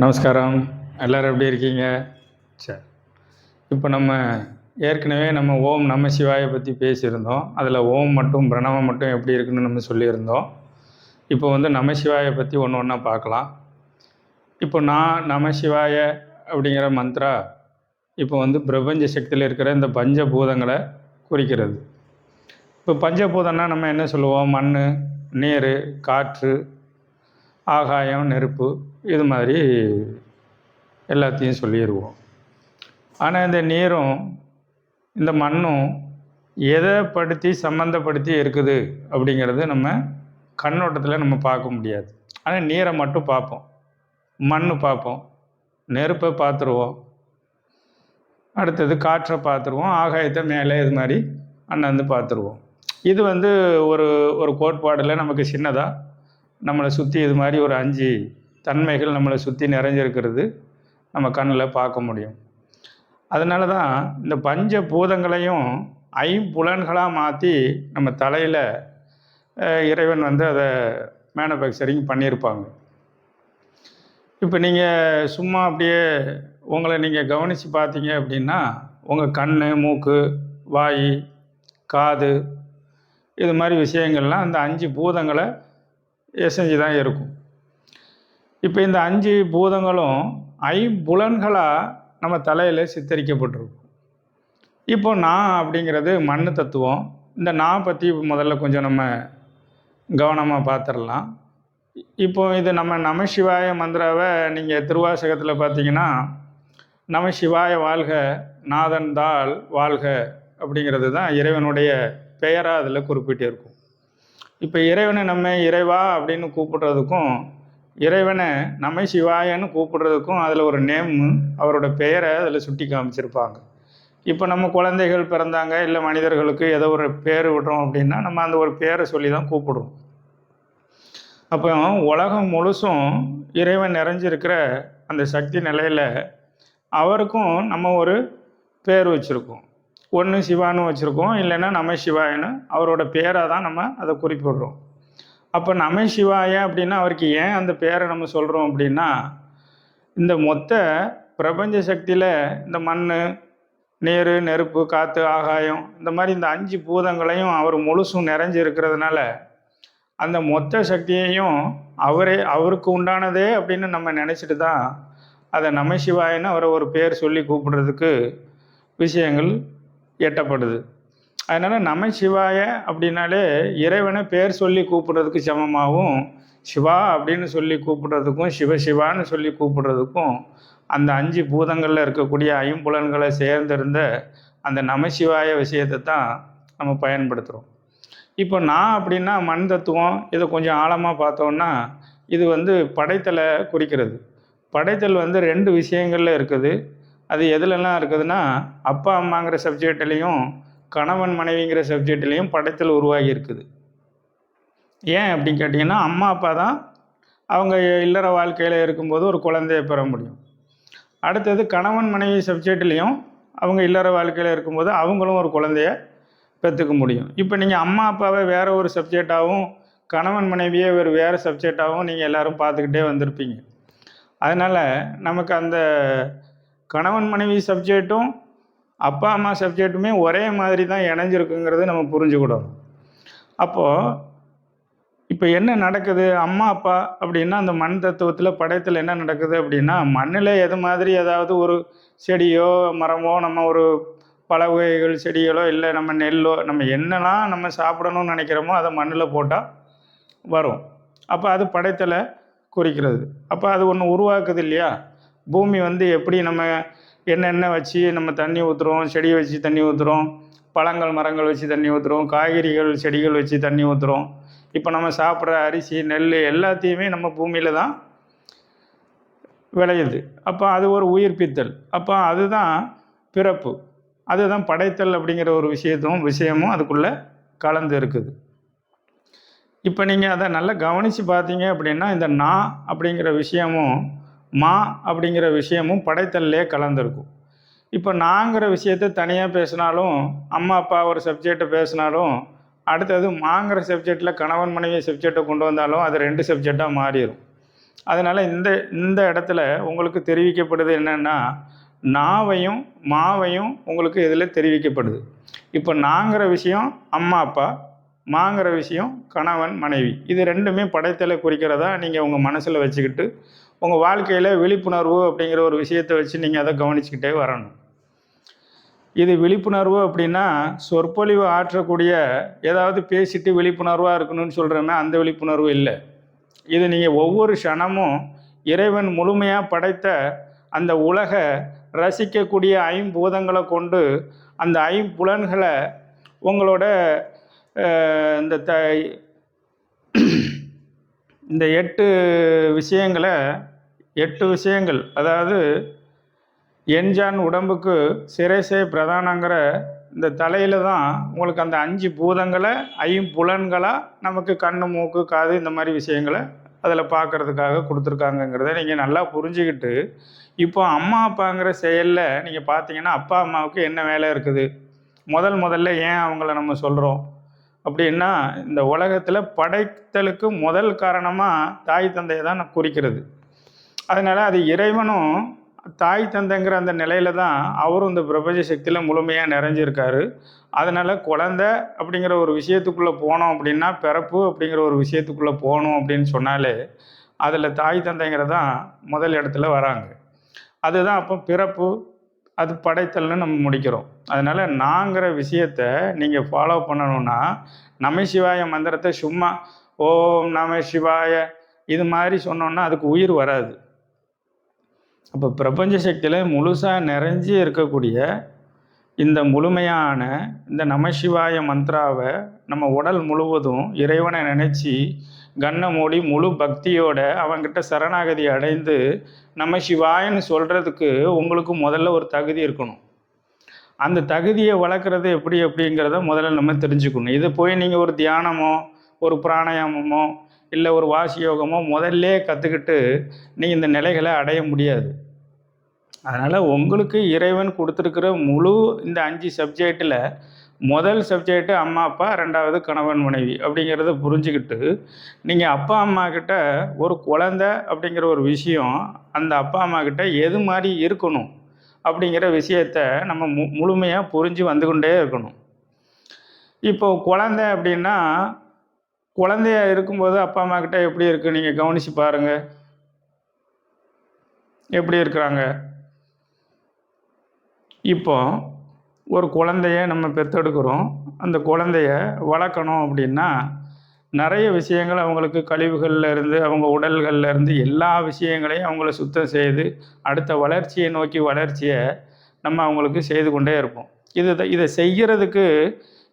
நமஸ்காரம். எல்லோரும் எப்படி இருக்கீங்க? சரி. இப்போ நம்ம ஏற்கனவே ஓம் நம சிவாயை பற்றி பேசியிருந்தோம். அதில் ஓம் மட்டும் பிரணவம் மட்டும் எப்படி இருக்குன்னு நம்ம சொல்லியிருந்தோம். இப்போ நம சிவாயை பற்றி ஒன்று ஒன்றா பார்க்கலாம். இப்போ நான் நம சிவாய அப்படிங்கிற மந்த்ரா இப்போ பிரபஞ்ச சக்தியில் இருக்கிற இந்த பஞ்சபூதங்களை குறிக்கிறது. இப்போ பஞ்சபூதம்னா நம்ம என்ன சொல்லுவோம்? மண், நீர், காற்று, ஆகாயம், நெருப்பு, இது மாதிரி எல்லாத்தையும் சொல்லிடுவோம். ஆனால் இந்த நீரும் இந்த மண்ணும் எதை சம்மந்தப்படுத்தி இருக்குது அப்படிங்கிறது நம்ம கண்ணோட்டத்தில் நம்ம பார்க்க முடியாது. ஆனால் நீரை மட்டும் பார்ப்போம், மண் பார்ப்போம், நெருப்பை பார்த்துருவோம், அடுத்தது காற்றை பார்த்துருவோம், ஆகாயத்தை மேலே இது மாதிரி அண்ணாந்து பார்த்துருவோம். இது ஒரு ஒரு கோட்பாடில் நமக்கு சின்னதாக நம்மளை சுற்றி இது மாதிரி ஒரு 5 தன்மைகள் நம்மளை சுற்றி நிறைஞ்சிருக்கிறது நம்ம கண்ணில் பார்க்க முடியும். அதனால தான் இந்த பஞ்ச பூதங்களையும் ஐம்புலன்களாக மாற்றி நம்ம தலையில் இறைவன் அதை மேனுஃபேக்சரிங் பண்ணியிருப்பாங்க. இப்போ நீங்கள் சும்மா அப்படியே உங்களை நீங்கள் கவனித்து பார்த்தீங்க அப்படின்னா உங்கள் கண், மூக்கு, வாய், காது, இது மாதிரி விஷயங்கள்லாம் அந்த 5 பூதங்களை செஞ்சு தான் இருக்கும். இப்போ இந்த 5 பூதங்களும் ஐம்புலன்களாக நம்ம தலையில் சித்தரிக்கப்பட்டிருக்கும். இப்போ நான் அப்படிங்கிறது மண் தத்துவம். இந்த நான் பற்றி முதல்ல கொஞ்சம் நம்ம கவனமாக பார்த்துடலாம். இப்போ இது நம்ம நம சிவாய மந்திராவை நீங்கள் திருவாசகத்தில் பார்த்தீங்கன்னா நம சிவாய வாழ்க, நாதன் தாள் வாழ்க அப்படிங்கிறது தான் இறைவனுடைய பெயராக அதில் குறிப்பிட்டிருக்கும். இப்போ இறைவனை நம்ம இறைவா அப்படின்னு கூப்பிடுறதுக்கும் இறைவனை நம சிவாயன்னு கூப்பிடுறதுக்கும் அதில் ஒரு நேம், அவரோட பெயரை அதில் சுட்டி காமிச்சிருப்பாங்க. இப்போ நம்ம குழந்தைகள் பிறந்தாங்க, இல்லை மனிதர்களுக்கு ஏதோ ஒரு பேர் விடுறோம் அப்படின்னா நம்ம அந்த ஒரு பேரை சொல்லி தான் கூப்பிடுறோம். அப்போ உலகம் முழுசும் இறைவன் நிறைஞ்சிருக்கிற அந்த சக்தி நிலையில் அவருக்கும் நம்ம ஒரு பேர் வச்சுருக்கோம். ஒன்று சிவான்னு வச்சுருக்கோம், இல்லைன்னா நம சிவாயன்னு அவரோட பேராக தான் நம்ம அதை குறிப்பிடுறோம். அப்போ நம சிவாய அப்படின்னா அவருக்கு ஏன் அந்த பேரை நம்ம சொல்கிறோம் அப்படின்னா இந்த மொத்த பிரபஞ்ச சக்தியில் இந்த மண், நீர், நெருப்பு, காற்று, ஆகாயம், இந்த மாதிரி இந்த 5 பூதங்களையும் அவர் முழுசும் நிறைஞ்சு இருக்கிறதுனால அந்த மொத்த சக்தியையும் அவருக்கு உண்டானதே அப்படின்னு நம்ம நினச்சிட்டு தான் அதை நம சிவாயன்னு அவரை ஒரு பேர் சொல்லி கூப்பிடுறதுக்கு விஷயங்கள் எட்டப்படுது. அதனால் நம சிவாய அப்படின்னாலே இறைவனை பேர் சொல்லி கூப்பிடுறதுக்கு சமமாகவும், சிவா அப்படின்னு சொல்லி கூப்பிடுறதுக்கும், சிவசிவான்னு சொல்லி கூப்பிடுறதுக்கும் அந்த 5 பூதங்களில் இருக்கக்கூடிய ஐம்புலன்களை சேர்ந்திருந்த அந்த நம சிவாய விஷயத்தை தான் நம்ம பயன்படுத்துகிறோம். இப்போ நான் அப்படின்னா மண் தத்துவம். இதை கொஞ்சம் ஆழமாக பார்த்தோன்னா இது படைத்தலை குறிக்கிறது. படைத்தல் 2 விஷயங்களில் இருக்குது. அது எதுலெல்லாம் இருக்குதுன்னா அப்பா அம்மாங்கிற சப்ஜெக்ட்லேயும் கணவன் மனைவிங்கிற சப்ஜெக்ட்லேயும் படைத்தல் உருவாகி இருக்குது. ஏன் அப்படின்னு கேட்டிங்கன்னா அம்மா அப்பா தான் அவங்க இல்லற வாழ்க்கையில் இருக்கும்போது ஒரு குழந்தையை பெற முடியும். அடுத்தது கணவன் மனைவி சப்ஜெக்ட்லேயும் அவங்க இல்லற வாழ்க்கையில் இருக்கும்போது அவங்களும் ஒரு குழந்தைய பெற்றுக்க முடியும். இப்போ நீங்கள் அம்மா அப்பாவை வேறு ஒரு சப்ஜெக்டாகவும் கணவன் மனைவியை வேறு சப்ஜெக்டாகவும் நீங்கள் எல்லோரும் பார்த்துக்கிட்டே வந்திருப்பீங்க. அதனால் நமக்கு அந்த கணவன் மனைவி சப்ஜெக்டும் அப்பா அம்மா சப்ஜெக்ட்டுமே ஒரே மாதிரி தான் இணைஞ்சிருக்குங்கிறது நம்ம புரிஞ்சுக்கிடணும். அப்போது இப்போ என்ன நடக்குது? அம்மா அப்பா அப்படின்னா அந்த மண் தத்துவத்தில் படைத்தல் என்ன நடக்குது அப்படின்னா மண்ணில் எது மாதிரி ஏதாவது ஒரு செடியோ மரமோ நம்ம ஒரு பல வகைகள் செடிகளோ இல்லை நம்ம நெல்லோ நம்ம என்னெல்லாம் நம்ம சாப்பிடணும்னு நினைக்கிறோமோ அதை மண்ணில் போட்டால் வரும். அப்போ அது படைத்தலை குறிக்கிறது. அப்போ அது ஒன்று உருவாக்குது இல்லையா? பூமி எப்படி நம்ம என்னென்ன வச்சு நம்ம தண்ணி ஊற்றுறோம், செடி வச்சு தண்ணி ஊற்றுறோம், பழங்கள் மரங்கள் வச்சு தண்ணி ஊற்றுறோம், காய்கறிகள் செடிகள் வச்சு தண்ணி ஊற்றுறோம். இப்போ நம்ம சாப்பிட்ற அரிசி, நெல் எல்லாத்தையுமே நம்ம பூமியில் தான் விளையுது. அப்போ அது ஒரு உயிர்ப்பித்தல். அப்போ அதுதான் பிறப்பு, அதுதான் படைத்தல் அப்படிங்கிற ஒரு விஷயமும் அதுக்குள்ளே கலந்து இருக்குது. இப்போ நீங்கள் அதை நல்லா கவனித்து பார்த்தீங்க அப்படின்னா இந்த நான் அப்படிங்கிற விஷயமும் மா அப்படிங்கிற விஷயமும் படைத்தல்லே கலந்துருக்கும். இப்போ நாங்கிற விஷயத்தை தனியாக பேசினாலும் அம்மா அப்பா ஒரு சப்ஜெக்டை பேசினாலும் அடுத்தது மாங்கிற சப்ஜெக்டில் கணவன் மனைவி சப்ஜெக்டை கொண்டு வந்தாலும் அது 2 சப்ஜெக்டாக மாறிடும். அதனால் இந்த இந்த இடத்துல உங்களுக்கு தெரிவிக்கப்படுது என்னென்னா, நாவையும் மாவையும் உங்களுக்கு இதில் தெரிவிக்கப்படுது. இப்போ நாங்கிற விஷயம் அம்மா அப்பா, மாங்கிற விஷயம் கணவன் மனைவி. இது ரெண்டுமே படைத்தலை குறிக்கிறதா நீங்கள் உங்கள் மனசில் வச்சுக்கிட்டு உங்கள் வாழ்க்கையில் விழிப்புணர்வு அப்படிங்கிற ஒரு விஷயத்தை வச்சு நீங்கள் அதை கவனிச்சுக்கிட்டே வரணும். இது விழிப்புணர்வு அப்படின்னா சொற்பொழிவு ஆற்றக்கூடிய ஏதாவது பேசிட்டு விழிப்புணர்வாக இருக்கணும்னு சொல்கிறேன்னா அந்த விழிப்புணர்வு இல்லை. இது நீங்கள் ஒவ்வொரு க்ஷணமும் இறைவன் முழுமையாக படைத்த அந்த உலக ரசிக்கக்கூடிய ஐம்பூதங்களை கொண்டு அந்த ஐம்புலன்களை உங்களோட இந்த இந்த 8 விஷயங்கள், அதாவது எண்ஜான் உடம்புக்கு சிரசே பிரதானங்கிற இந்த தலையில் தான் உங்களுக்கு அந்த 5 பூதங்களை ஐம்புலன்களாக நமக்கு கண்ணு மூக்கு காது இந்த மாதிரி விஷயங்களை அதில் பார்க்குறதுக்காக கொடுத்துருக்காங்கங்கிறத நீங்கள் நல்லா புரிஞ்சுக்கிட்டு, இப்போ அம்மா அப்பாங்கிற செயலில் நீங்கள் பார்த்தீங்கன்னா அப்பா அம்மாவுக்கு என்ன வேலை இருக்குது, முதல்ல ஏன் அவங்கள நம்ம சொல்கிறோம் அப்படின்னா, இந்த உலகத்தில் படைத்தலுக்கு முதல் காரணமாக தாய் தந்தையை தான் குறிக்கிறது. அதனால் அது இறைவனும் தாய் தந்தைங்கிற அந்த நிலையில தான் அவரும் இந்த பிரபஞ்ச சக்தியில் முழுமையாக நிறைஞ்சிருக்காரு. அதனால் குழந்தை அப்படிங்கிற ஒரு விஷயத்துக்குள்ளே போனோம் அப்படின்னா, பிறப்பு அப்படிங்கிற ஒரு விஷயத்துக்குள்ளே போகணும் அப்படின்னு சொன்னாலே அதில் தாய் தந்தைங்கிறதான் முதல் இடத்துல வராங்க. அதுதான் அப்போ பிறப்பு, அது படைத்தல்னு நம்ம முடிக்கிறோம். அதனால் நாங்கிற விஷயத்தை நீங்கள் ஃபாலோ பண்ணணுன்னா நமசிவாய மந்திரத்தை சும்மா ஓம் நம சிவாய இது மாதிரி சொன்னோன்னா அதுக்கு உயிர் வராது. அப்போ பிரபஞ்ச சக்தியில் முழுசாக நிறைஞ்சி இருக்கக்கூடிய இந்த முழுமையான இந்த நமசிவாய மந்த்ராவை நம்ம உடல் முழுவதும் இறைவனை நினச்சி கண்ணை மூடி முழு பக்தியோடு அவங்கிட்ட சரணாகதி அடைந்து நமசிவாயன்னு சொல்கிறதுக்கு உங்களுக்கு முதல்ல ஒரு தகுதி இருக்கணும். அந்த தகுதியை வளர்க்குறது அப்படிங்கிறத முதல்ல நம்ம தெரிஞ்சுக்கணும். இதை போய் நீங்கள் ஒரு தியானமோ ஒரு பிராணாயாமமோ இல்லை ஒரு வாசி யோகமோ முதல்ல கற்றுக்கிட்டு நீங்கள் இந்த நிலைகளை அடைய முடியாது. அதனால் உங்களுக்கு இறைவன் கொடுத்துருக்கிற முழு இந்த 5 சப்ஜெக்டில் முதல் சப்ஜெக்டு அம்மா அப்பா, 2வது கணவன் மனைவி அப்படிங்கிறத புரிஞ்சுக்கிட்டு நீங்கள் அப்பா அம்மா கிட்ட ஒரு குழந்தை அப்படிங்கிற ஒரு விஷயம் அந்த அப்பா அம்மா கிட்ட எது மாதிரி இருக்கணும் அப்படிங்கிற விஷயத்தை நம்ம முழுமையாக புரிஞ்சு வந்து கொண்டே இருக்கணும். இப்போ குழந்தை அப்படின்னா குழந்தையா இருக்கும்போது அப்பா அம்மா கிட்ட எப்படி இருக்குது நீங்கள் கவனித்து பாருங்கள். எப்படி இருக்கிறாங்க? இப்போ ஒரு குழந்தைய நம்ம பெற்றெடுக்கிறோம். அந்த குழந்தைய வளர்க்கணும் அப்படின்னா நிறைய விஷயங்கள் அவங்களுக்கு கழிவுகள்லேருந்து அவங்க உடல்கள்லேருந்து எல்லா விஷயங்களையும் அவங்கள சுத்தம் செய்து அடுத்த வளர்ச்சியை நோக்கி வளர்ச்சியை நம்ம அவங்களுக்கு செய்து கொண்டே இருப்போம். இதை செய்கிறதுக்கு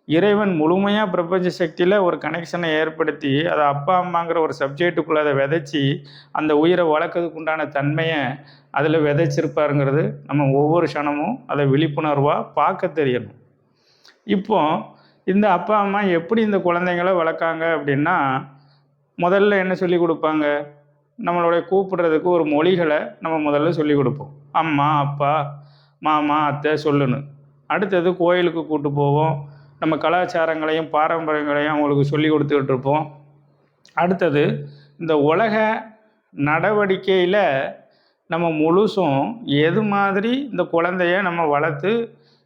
இறைவன் முழுமையாக பிரபஞ்ச சக்தியில் ஒரு கனெக்ஷனை ஏற்படுத்தி அதை அப்பா அம்மாங்கிற ஒரு சப்ஜெக்டுக்குள்ளே அதை விதைச்சி அந்த உயிரை வளர்க்கறதுக்கு உண்டான தன்மையை அதில் விதைச்சிருப்பாருங்கிறது நம்ம ஒவ்வொரு க்ஷணமும் அதை விழிப்புணர்வாக பார்க்க தெரியணும். இப்போ இந்த அப்பா அம்மா எப்படி இந்த குழந்தைங்கள வளர்க்காங்க அப்படின்னா, முதல்ல என்ன சொல்லி கொடுப்பாங்க, நம்மளுடைய கூப்பிடுறதுக்கு ஒரு மொழிகளை நம்ம முதல்ல சொல்லி கொடுப்போம். அம்மா அப்பா மாமா அத்தை சொல்லுன்னு. அடுத்தது கோயிலுக்கு கூப்பிட்டு போவோம். நம்ம கலாச்சாரங்களையும் பாரம்பரியங்களையும் அவங்களுக்கு சொல்லி கொடுத்துக்கிட்டு இருப்போம். அடுத்தது இந்த உலக நடவடிக்கையில் நம்ம முழுசும் எது மாதிரி இந்த குழந்தைய நம்ம வளர்த்து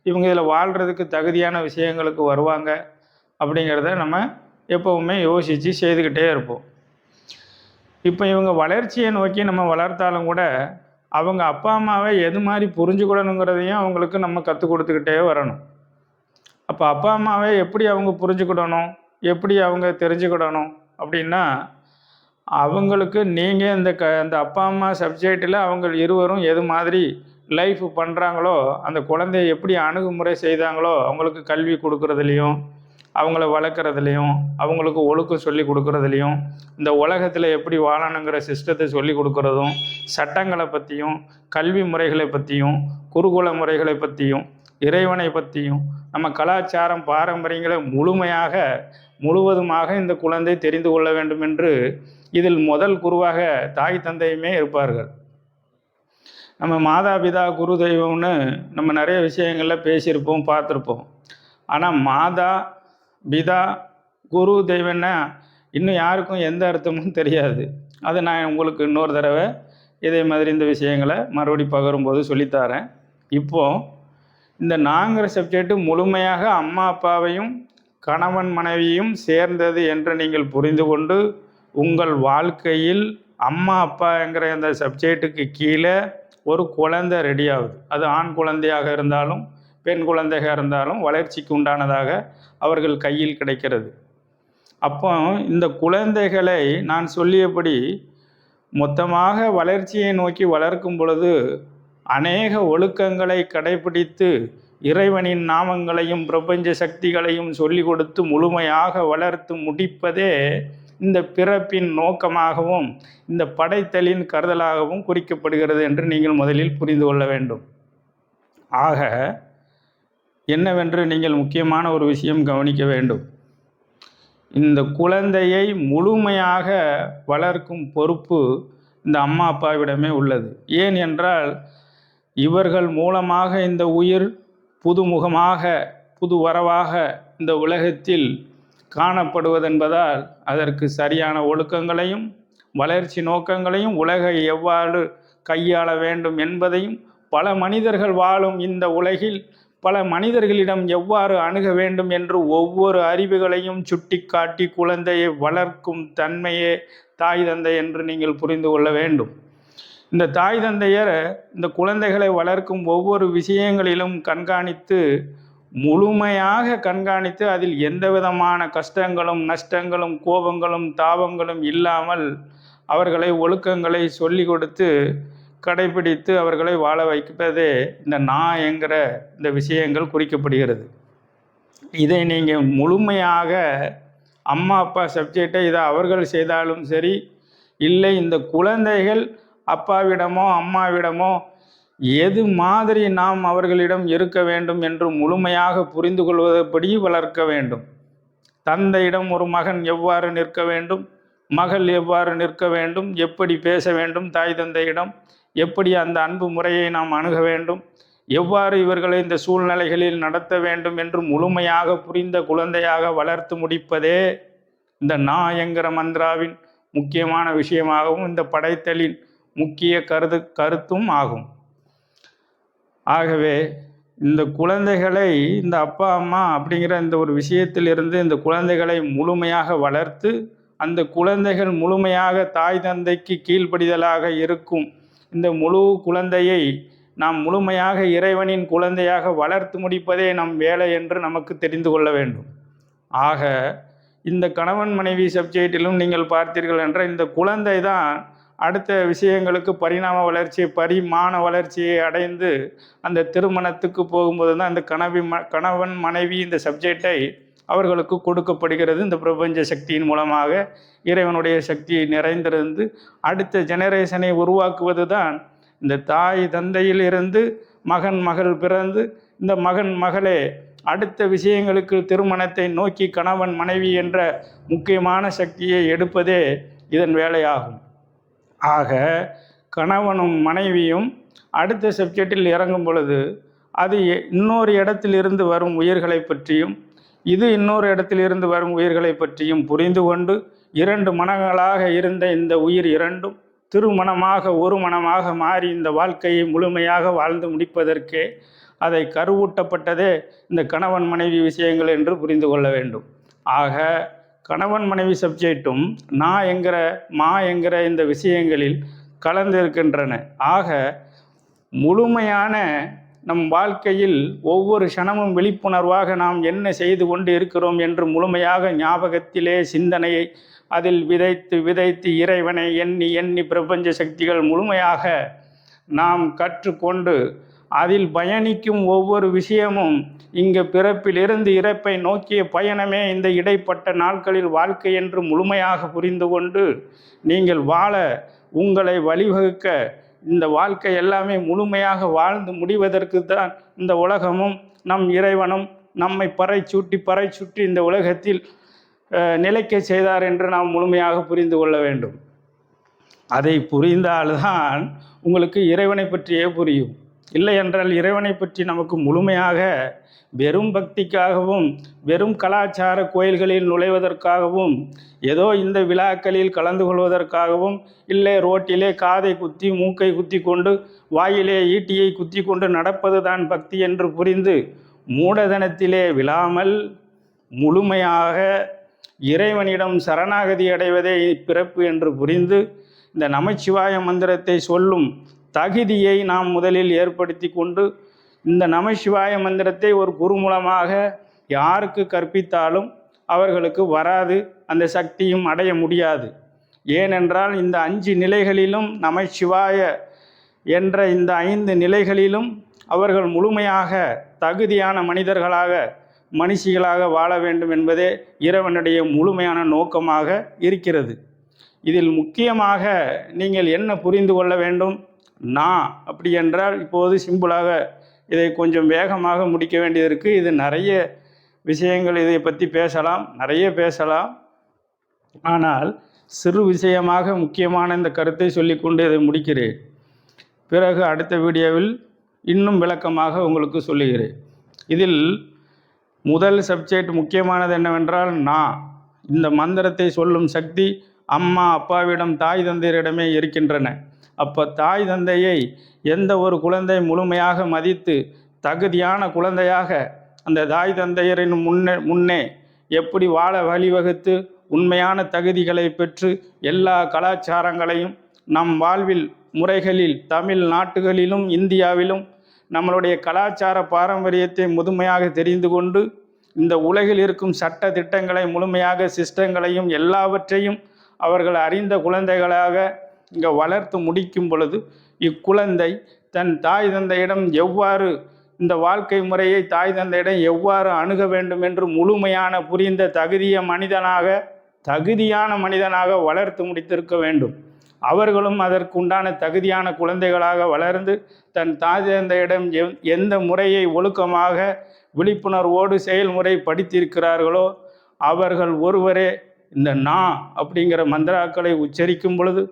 இவங்க இதில் வாழ்கிறதுக்கு தகுதியான விஷயங்களுக்கு வருவாங்க அப்படிங்கிறத நம்ம எப்போவுமே யோசித்து செய்துக்கிட்டே இருப்போம். இப்போ இவங்க வளர்ச்சியை நோக்கி நம்ம வளர்த்தாலும் கூட அவங்க அப்பா அம்மாவை எது மாதிரி புரிஞ்சுக்கிடணுங்கிறதையும் அவங்களுக்கு நம்ம கற்றுக் கொடுத்துக்கிட்டே வரணும். அப்போ அப்பா அம்மாவை எப்படி அவங்க புரிஞ்சுக்கிடணும், எப்படி அவங்க தெரிஞ்சுக்கிடணும் அப்படின்னா, அவங்களுக்கு நீங்கள் இந்த அப்பா அம்மா சப்ஜெக்டில் அவங்க இருவரும் எது மாதிரி லைஃப் பண்ணுறாங்களோ, அந்த குழந்தைய எப்படி அணுகுமுறை செய்தாங்களோ, அவங்களுக்கு கல்வி கொடுக்குறதுலையும் அவங்கள வளர்க்குறதுலையும் அவங்களுக்கு ஒழுக்கம் சொல்லி கொடுக்குறதுலையும் இந்த உலகத்தில் எப்படி வாழணுங்கிற சிஸ்டத்தை சொல்லி கொடுக்குறதும் சட்டங்களை பற்றியும் கல்வி முறைகளை பற்றியும் குருகுல முறைகளை பற்றியும் இறைவனை பற்றியும் நம்ம கலாச்சாரம் பாரம்பரியங்களை முழுவதுமாக இந்த குழந்தை தெரிந்து கொள்ள வேண்டும் என்று இதில் முதல் குருவாக தாய் தந்தையுமே இருப்பார்கள். நம்ம மாதா பிதா குரு தெய்வம்னு நம்ம நிறைய விஷயங்களில் பேசியிருப்போம் பார்த்துருப்போம். ஆனால் மாதா பிதா குரு தெய்வம்னா இன்னும் யாருக்கும் எந்த அர்த்தமும் தெரியாது. அதை நான் உங்களுக்கு இன்னொரு தடவை இதே மாதிரி இந்த விஷயங்களை மறுபடி பகரும்போது சொல்லித்தரேன். இப்போது இந்த நாங்கிற சப்ஜெக்ட் முழுமையாக அம்மா அப்பாவையும் கணவன் மனைவியும் சேர்ந்தது என்று நீங்கள் புரிந்து கொண்டு உங்கள் வாழ்க்கையில் அம்மா அப்பாங்கிற அந்த சப்ஜெக்ட்டுக்கு கீழே ஒரு குழந்தை ரெடி ஆகுது. அது ஆண் குழந்தையாக இருந்தாலும் பெண் குழந்தையாக இருந்தாலும் வளர்ச்சிக்கு உண்டானதாக அவர்கள் கையில் கிடைக்கிறது. அப்போ இந்த குழந்தைகளை நான் சொல்லியபடி மொத்தமாக வளர்ச்சியை நோக்கி வளர்க்கும் பொழுது அநேக ஒழுக்கங்களை கடைபிடித்து இறைவனின் நாமங்களையும் பிரபஞ்ச சக்திகளையும் சொல்லி கொடுத்து முழுமையாக வளர்த்து முடிப்பதே இந்த பிறப்பின் நோக்கமாகவும் இந்த படைத்தலின் கருதலாகவும் குறிக்கப்படுகிறது என்று நீங்கள் முதலில் புரிந்து கொள்ள வேண்டும். ஆக என்னவென்று நீங்கள் முக்கியமான ஒரு விஷயம் கவனிக்க வேண்டும். இந்த குழந்தையை முழுமையாக வளர்க்கும் பொறுப்பு இந்த அம்மா அப்பாவிடமே உள்ளது. ஏன் என்றால் இவர்கள் மூலமாக இந்த உயிர் புதுமுகமாக புது வரவாக இந்த உலகத்தில் காணப்படுவதென்பதால் அதற்கு சரியான ஒழுக்கங்களையும் வளர்ச்சி நோக்கங்களையும் உலகை எவ்வாறு கையாள வேண்டும் என்பதையும் பல மனிதர்கள் வாழும் இந்த உலகில் பல மனிதர்களிடம் எவ்வாறு அணுக வேண்டும் என்று ஒவ்வொரு அறிவுகளையும் சுட்டி காட்டி குழந்தையை வளர்க்கும் தன்மையே தாய் தந்தை என்று நீங்கள் புரிந்து கொள்ள வேண்டும். இந்த தாய் தந்தையர் இந்த குழந்தைகளை வளர்க்கும் ஒவ்வொரு விஷயங்களிலும் கண்காணித்து முழுமையாக கண்காணித்து அதில் எந்த விதமான கஷ்டங்களும் நஷ்டங்களும் கோபங்களும் தாபங்களும் இல்லாமல் அவர்களை ஒழுக்கங்களை சொல்லி கொடுத்து கடைபிடித்து அவர்களை வாழ வைப்பதே இந்த நான் என்கிற இந்த விஷயங்கள் குறிக்கப்படுகிறது. இதை நீங்கள் முழுமையாக அம்மா அப்பா சப்ஜெக்டை இதை அவர்கள் செய்தாலும் சரி, இல்லை இந்த குழந்தைகள் அப்பாவிடமோ அம்மாவிடமோ எது மாதிரி நாம் அவர்களிடம் இருக்க வேண்டும் என்று முழுமையாக புரிந்து கொள்வதற்படி வளர்க்க வேண்டும். தந்தையிடம் ஒரு மகன் எவ்வாறு நிற்க வேண்டும், மகள் எவ்வாறு நிற்க வேண்டும், எப்படி பேச வேண்டும், தாய் தந்தையிடம் எப்படி அந்த அன்பு முறையை நாம் அணுக வேண்டும், எவ்வாறு இவர்களை இந்த சூழ்நிலைகளில் நடத்த வேண்டும் என்று முழுமையாக புரிந்த குழந்தையாக வளர்த்து முடிப்பதே இந்த நான் என்கிற மந்த்ராவின் முக்கியமான விஷயமாகவும் இந்த படைத்தலின் முக்கிய கருத்தும் ஆகும். ஆகவே இந்த குழந்தைகளை இந்த அப்பா அம்மா அப்படிங்கிற இந்த ஒரு விஷயத்திலிருந்து இந்த குழந்தைகளை முழுமையாக வளர்த்து அந்த குழந்தைகள் முழுமையாக தாய் தந்தைக்கு கீழ்ப்படிதலாக இருக்கும் இந்த முழு குழந்தையை நாம் முழுமையாக இறைவனின் குழந்தையாக வளர்த்து முடிப்பதே நம் வேலை என்று நமக்கு தெரிந்து கொள்ள வேண்டும். ஆக இந்த கணவன் மனைவி சப்ஜெக்டிலும் நீங்கள் பார்த்தீர்கள் என்ற இந்த குழந்தை தான் அடுத்த விஷயங்களுக்கு பரிமாண வளர்ச்சியை அடைந்து அந்த திருமணத்துக்கு போகும்போது தான் இந்த கணவன் மனைவி இந்த சப்ஜெக்டை அவர்களுக்கு கொடுக்கப்படுகிறது. இந்த பிரபஞ்ச சக்தியின் மூலமாக இறைவனுடைய சக்தியை நிறைந்திருந்து அடுத்த ஜெனரேஷனை உருவாக்குவது தான் இந்த தாய் தந்தையில் இருந்து மகன் மகள் பிறந்து இந்த மகன் மகளே அடுத்த விஷயங்களுக்கு திருமணத்தை நோக்கி கணவன் மனைவி என்ற முக்கியமான சக்தியை எடுப்பதே இதன் வேலையாகும். ஆக கணவனும் மனைவியும் அடுத்த சப்ஜெக்டில் இறங்கும் பொழுது அது இன்னொரு இடத்திலிருந்து வரும் உயிர்களை பற்றியும் இது இன்னொரு இடத்திலிருந்து வரும் உயிர்களை பற்றியும் புரிந்து கொண்டு இரண்டு மனங்களாக இருந்த இந்த உயிர் இரண்டும் திருமணமாக ஒரு மனமாக மாறி இந்த வாழ்க்கையை முழுமையாக வாழ்ந்து முடிப்பதற்கே அதை கருவூட்டப்பட்டதே இந்த கணவன் மனைவி விஷயங்கள் என்று புரிந்து கொள்ள வேண்டும். ஆக கணவன் மனைவி சப்ஜெக்டும் நான் என்கிற மா என்கிற இந்த விஷயங்களில் கலந்திருக்கின்றன. ஆக முழுமையான நம் வாழ்க்கையில் ஒவ்வொரு க்ஷணமும் விழிப்புணர்வாக நாம் என்ன செய்து கொண்டு இருக்கிறோம் என்று முழுமையாக ஞாபகத்திலே சிந்தனையை அதில் விதைத்து விதைத்து இறைவனை எண்ணி எண்ணி பிரபஞ்ச சக்திகள் முழுமையாக நாம் கற்றுக்கொண்டு அதில் பயணிக்கும் ஒவ்வொரு விஷயமும் இங்கு பிறப்பிலிருந்து இறப்பை நோக்கிய பயணமே இந்த இடைப்பட்ட நாட்களில் வாழ்க்கை என்று முழுமையாக புரிந்து கொண்டு நீங்கள் வாழ உங்களை வழிவகுக்க இந்த வாழ்க்கை எல்லாமே முழுமையாக வாழ்ந்து முடிவதற்கு தான் இந்த உலகமும் நம் இறைவனும் நம்மை பறை சுற்றி இந்த உலகத்தில் நிலைக்க செய்தார் என்று நாம் முழுமையாக புரிந்து கொள்ள வேண்டும். அதை புரிந்தால்தான் உங்களுக்கு இறைவனை பற்றியே புரியும். இல்லை என்றால் இறைவனை பற்றி நமக்கு முழுமையாக வெறும் பக்திக்காகவும் வெறும் கலாச்சார கோயில்களில் நுழைவதற்காகவும் ஏதோ இந்த விழாக்களில் கலந்து கொள்வதற்காகவும் இல்லை ரோட்டிலே காதை குத்தி மூக்கை குத்தி கொண்டு வாயிலே ஈட்டியை குத்தி கொண்டு நடப்பது தான் பக்தி என்று புரிந்து மூடதனத்திலே விழாமல் முழுமையாக இறைவனிடம் சரணாகதி அடைவதே பிறப்பு என்று புரிந்து இந்த நமச்சிவாய மந்திரத்தை சொல்லும் தகுதியை நாம் முதலில் ஏற்படுத்தி கொண்டு இந்த நமசிவாய மந்திரத்தை ஒரு குரு மூலமாக யாருக்கு கற்பித்தாலும் அவர்களுக்கு வராது, அந்த சக்தியும் அடைய முடியாது. ஏனென்றால் இந்த 5 நிலைகளிலும் நமசிவாய என்ற இந்த 5 நிலைகளிலும் அவர்கள் முழுமையாக தகுதியான மனிதர்களாக மனுஷிகளாக வாழ வேண்டும் என்பதே இறைவனுடைய முழுமையான நோக்கமாக இருக்கிறது. இதில் முக்கியமாக நீங்கள் என்ன புரிந்து கொள்ள வேண்டும்? நான் அப்படி என்றால் இப்போது சிம்பிளாக இதை கொஞ்சம் வேகமாக முடிக்க வேண்டியது இருக்குது. இது நிறைய விஷயங்கள் இதை பற்றி பேசலாம், நிறைய பேசலாம். ஆனால் சிறு விஷயமாக முக்கியமான இந்த கருத்தை சொல்லிக்கொண்டு இதை முடிக்கிறேன். பிறகு அடுத்த வீடியோவில் இன்னும் விளக்கமாக உங்களுக்கு சொல்லுகிறேன். இதில் முதல் சப்ஜெக்ட் முக்கியமானது என்னவென்றால் நான். இந்த மந்திரத்தை சொல்லும் சக்தி அம்மா அப்பாவிடம் தாய் தந்தையரிடமே இருக்கின்றன. அப்போ தாய் தந்தையை எந்த ஒரு குழந்தை முழுமையாக மதித்து தகுதியான குழந்தையாக அந்த தாய் தந்தையரின் முன்னே எப்படி வாழ வழிவகுத்து உண்மையான தகுதிகளை பெற்று எல்லா கலாச்சாரங்களையும் நம் வாழ்வில் முறைகளில் தமிழ் நாட்டுகளிலும் இந்தியாவிலும் நம்மளுடைய கலாச்சார பாரம்பரியத்தை முழுமையாக தெரிந்து கொண்டு இந்த உலகில் இருக்கும் சட்ட திட்டங்களை முழுமையாக சிஸ்டங்களையும் எல்லாவற்றையும் அவர்கள் அறிந்த குழந்தைகளாக இங்கே வளர்த்து முடிக்கும் பொழுது இக்குழந்தை தன் தாய் தந்தையிடம் எவ்வாறு இந்த வாழ்க்கை முறையை தாய் தந்தையிடம் எவ்வாறு அணுக வேண்டும் என்று முழுமையான புரிந்த தகுதியான மனிதனாக வளர்த்து முடித்திருக்க வேண்டும். அவர்களும் அதற்குண்டான தகுதியான குழந்தைகளாக வளர்ந்து தன் தாய் தந்தையிடம் எந்த முறையை ஒழுக்கமாக விழிப்புணர்வோடு செயல்முறை படித்திருக்கிறார்களோ அவர்கள் ஒருவரே இந்த நான் அப்படிங்கிற மந்திராக்களை உச்சரிக்கும் பொழுது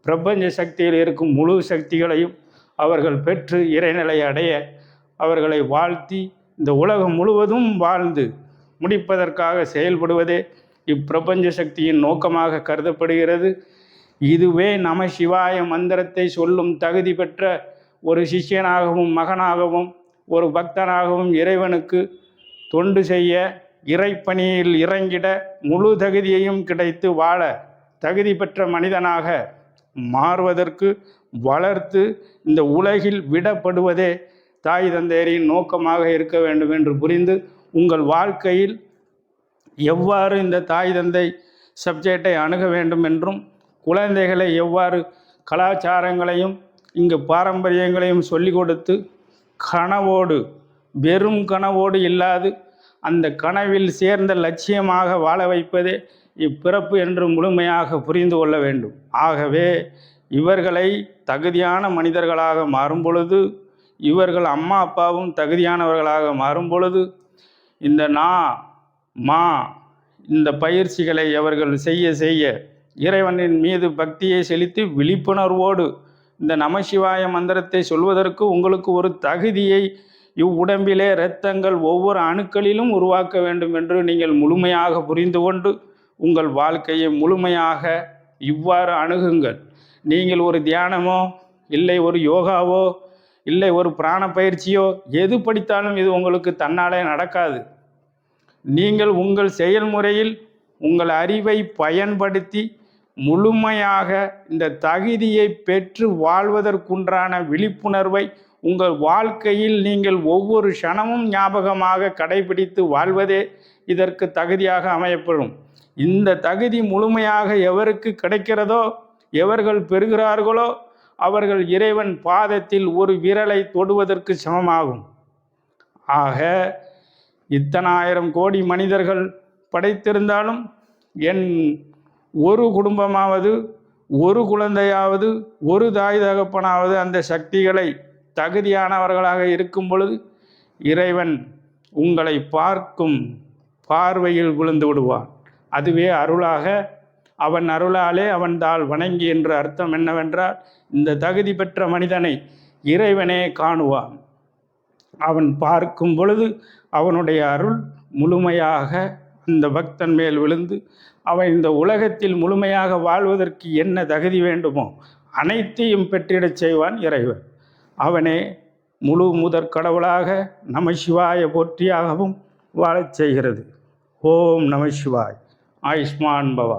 பிரபஞ்ச சக்தியில் இருக்கும் முழு சக்திகளையும் அவர்கள் பெற்று இறைநிலை அடைய அவர்களை வாழ்த்தி இந்த உலகம் முழுவதும் வாழ்ந்து முடிப்பதற்காக செயல்படுவதே இப்பிரபஞ்ச சக்தியின் நோக்கமாக கருதப்படுகிறது. இதுவே நம சிவாய மந்திரத்தை சொல்லும் தகுதி பெற்ற ஒரு சிஷ்யனாகவும் மகனாகவும் ஒரு பக்தனாகவும் இறைவனுக்கு தொண்டு செய்ய இறைப்பணியில் இறங்கிட முழு தகுதியையும் கிடைத்து வாழ தகுதி பெற்ற மனிதனாக மாறுவதற்கு வளர்த்து இந்த உலகில் விடப்படுவதே தாய் தந்தையரின் நோக்கமாக இருக்க வேண்டும் என்று புரிந்து உங்கள் வாழ்க்கையில் எவ்வாறு இந்த தாய் தந்தை சப்ஜெக்டை அணுக வேண்டும் என்றும் குழந்தைகளை எவ்வாறு கலாச்சாரங்களையும் இங்கு பாரம்பரியங்களையும் சொல்லிக் கொடுத்து கனவோடு வெறும் கனவோடு இல்லாது அந்த கனவில் சேர்ந்த லட்சியமாக வாழ வைப்பதே இப்பிறப்பு என்று முழுமையாக புரிந்து கொள்ள வேண்டும். ஆகவே இவர்களை தகுதியான மனிதர்களாக மாறும் பொழுது இவர்கள் அம்மா அப்பாவும் தகுதியானவர்களாக மாறும் பொழுது இந்த இந்த பயிற்சிகளை அவர்கள் செய்ய இறைவனின் மீது பக்தியை செலுத்தி விழிப்புணர்வோடு இந்த நமசிவாய மந்திரத்தை சொல்வதற்கு உங்களுக்கு ஒரு தகுதியை இவ்வுடம்பிலே இரத்தங்கள் ஒவ்வொரு அணுக்களிலும் உருவாக்க வேண்டும் என்று நீங்கள் முழுமையாக புரிந்து கொண்டு உங்கள் வாழ்க்கையை முழுமையாக இவ்வாறு அணுகுங்கள். நீங்கள் ஒரு தியானமோ இல்லை ஒரு யோகாவோ இல்லை ஒரு பிராண பயிற்சியோ எது படித்தாலும் இது உங்களுக்கு தன்னாலே நடக்காது. நீங்கள் உங்கள் செயல்முறையில் உங்கள் அறிவை பயன்படுத்தி முழுமையாக இந்த தகுதியை பெற்று வாழ்வதற்குன்றான விழிப்புணர்வை உங்கள் வாழ்க்கையில் நீங்கள் ஒவ்வொரு க்ஷணமும் ஞாபகமாக கடைபிடித்து வாழ்வதே இதற்கு தகுதியாக அமையப்படும். இந்த தகுதி முழுமையாக எவருக்கு கிடைக்கிறதோ எவர்கள் பெறுகிறார்களோ அவர்கள் இறைவன் பாதத்தில் ஒரு விரலை தொடுவதற்கு சமமாகும். ஆக இத்தனை 1000 கோடி மனிதர்கள் படைத்திருந்தாலும் என் ஒரு குடும்பமாவது ஒரு குழந்தையாவது ஒரு தாய் தகப்பனாவது அந்த சக்திகளை தகுதியானவர்களாக இருக்கும் பொழுது இறைவன் உங்களை பார்க்கும் பார்வையில் விழுந்து விடுவான். அதுவே அருளாக அவன் அருளாலே அவன் தாள் வணங்கி என்ற அர்த்தம் என்னவென்றால் இந்த தகுதி பெற்ற மனிதனை இறைவனே காணுவான். அவன் பார்க்கும் பொழுது அவனுடைய அருள் முழுமையாக அந்த பக்தன் மேல் விழுந்து அவன் இந்த உலகத்தில் முழுமையாக வாழ்வதற்கு என்ன தகுதி வேண்டுமோ அனைத்தையும் பெற்றிடச் செய்வான் இறைவன். அவனே முழு முதற் கடவுளாக நம சிவாய போற்றியாகவும் வாழச் செய்கிறது. ஓம் நம சிவாய். ஆயுஷ்மான் பவா.